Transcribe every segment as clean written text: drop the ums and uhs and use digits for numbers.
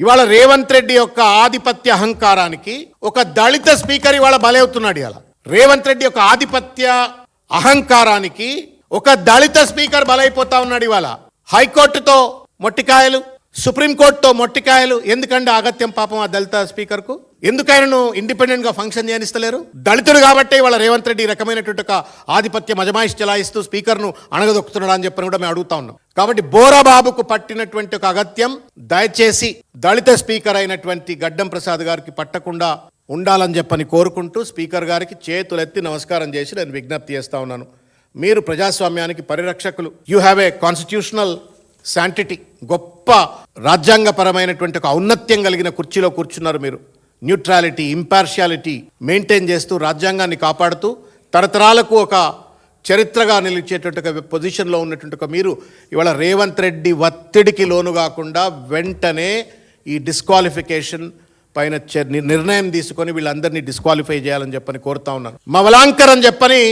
ఇవాళ రేవంత్ రెడ్డి యొక్క ఆధిపత్య అహంకారానికి ఒక దళిత స్పీకర్ ఇవాళ బలవుతున్నాడు. ఇవాళ రేవంత్ రెడ్డి యొక్క ఆధిపత్య అహంకారానికి ఒక దళిత స్పీకర్ బలైపోతా ఉన్నాడు. ఇవాళ హైకోర్టుతో మొట్టికాయలు, సుప్రీంకోర్టుతో మొట్టికాయలు. ఎందుకంటే అగత్యం పాపం ఆ దళిత స్పీకర్ కు. ఎందుకు ఆయనను ఇండిపెండెంట్ గా ఫంక్షన్ చేయనిస్తలేరు? దళితుడు కాబట్టి ఇవాళ రేవంత్ రెడ్డి ఈ రకమైనటువంటి ఒక ఆధిపత్య మజమాయిష్ చెలాయిస్తూ స్పీకర్ ను అణగదొక్కుతున్నాడు అని చెప్పని కూడా మేము అడుగుతా ఉన్నాం. కాబట్టి బోరాబాబుకు పట్టినటువంటి ఒక అగత్యం దయచేసి దళిత స్పీకర్ అయినటువంటి గడ్డం ప్రసాద్ గారికి పట్టకుండా ఉండాలని చెప్పని కోరుకుంటూ స్పీకర్ గారికి చేతులెత్తి నమస్కారం చేసి నేను విజ్ఞప్తి చేస్తా ఉన్నాను. మీరు ప్రజాస్వామ్యానికి పరిరక్షకులు. You have a constitutional sanctity. గొప్ప రాజ్యాంగపరమైనటువంటి ఒక ఔన్నత్యం కలిగిన కుర్చీలో కూర్చున్నారు మీరు. న్యూట్రాలిటీ, ఇంపార్షియాలిటీ మెయింటైన్ చేస్తూ రాజ్యాంగాన్ని కాపాడుతూ తరతరాలకు ఒక చరిత్రగా నిలిచేటువంటి ఒక పొజిషన్లో ఉన్నటువంటి ఒక మీరు ఇవాళ రేవంత్ రెడ్డి ఒత్తిడికి లోను కాకుండా వెంటనే ఈ డిస్క్వాలిఫికేషన్ పైన నిర్ణయం తీసుకొని వీళ్ళందరినీ డిస్క్వాలిఫై చేయాలని చెప్పని కోరుతా ఉన్నాను. మవలాంకర్ అని చెప్పని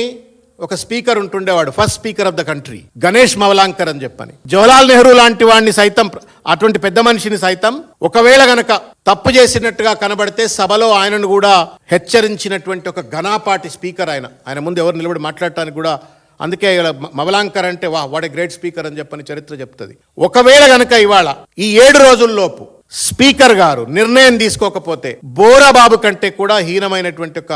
ఒక స్పీకర్ ఉంటుండేవాడు, first speaker of the country, Ganesh Mavalankar అని చెప్పని. జవహర్లాల్ నెహ్రూ లాంటి వాడిని సైతం, అటువంటి పెద్ద మనిషిని సైతం ఒకవేళ గనక తప్పు చేసినట్టుగా కనబడితే సభలో ఆయనను కూడా హెచ్చరించినటువంటి ఒక ఘనాపాటి స్పీకర్ ఆయన ముందు ఎవరు నిలబడి మాట్లాడటానికి కూడా. అందుకే మవలాంకర్ అంటే వాట్ ఏ గ్రేట్ స్పీకర్ అని చెప్పని చరిత్ర చెప్తుంది. ఒకవేళ గనక ఇవాళ ఈ 7 రోజుల్లోపు స్పీకర్ గారు నిర్ణయం తీసుకోకపోతే బోరాబాబు కంటే కూడా హీనమైనటువంటి ఒక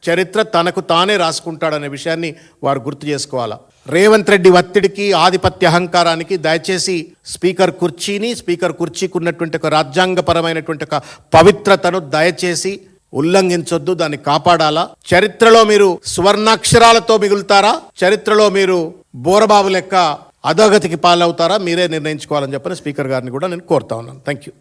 చరిత్ర తనకు తానే రాసుకుంటాడనే విషయాన్ని వారు గుర్తు చేసుకోవాలా. రేవంత్ రెడ్డి ఒత్తిడికి, ఆధిపత్య అహంకారానికి దయచేసి స్పీకర్ కుర్చీకి ఉన్నటువంటి ఒక రాజ్యాంగపరమైనటువంటి ఒక పవిత్రతను దయచేసి ఉల్లంఘించొద్దు, దాన్ని కాపాడాలా. చరిత్రలో మీరు సువర్ణాక్షరాలతో మిగులుతారా, చరిత్రలో మీరు బోరబాబు లెక్క అధోగతికి పాలవుతారా, మీరే నిర్ణయించుకోవాలని చెప్పని స్పీకర్ గారిని కూడా నేను కోరుతా ఉన్నాను. Thank you.